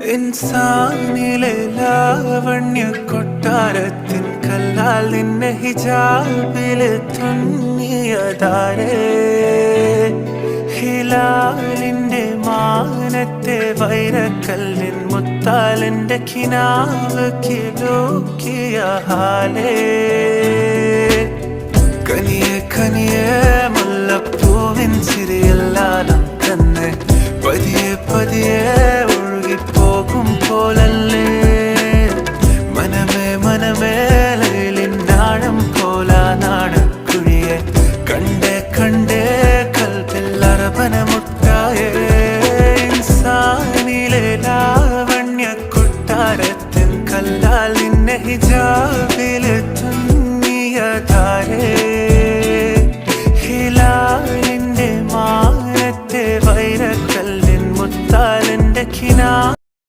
ഇൻസാനിലെ ലാവണ്യ കൊട്ടാരത്തിൻ കല്ലാൽ നിന്നെ ഹിജാബില് തുന്നിയതാരേ ഹിലാലിന്റെ മാനത്തെ വൈരക്കല്ലിൻ മുത്താലിന്റെ കിനാവ് കിലോക്കിയ ഹാലേ കനിയെ കനിയെ മുല്ലപ്പൂവിൻ ചിരിയെല്ലാം തന്നെ പതിയെ പതിയെ ഒഴുകിപ്പോകും പോലല്ലേ മനമേ മനമേ ലൈലിനാഴം പോലാനാണ് കുഴിയെ കണ്ടേ കണ്ടേ കൽപ്പിൽ അറബന മുട്ടായേ ഇൻസാനിലെ ലാവണ്യ കൊട്ടാരത്തിൻ കല്ലാൽ നിന്നെ ഹിജാ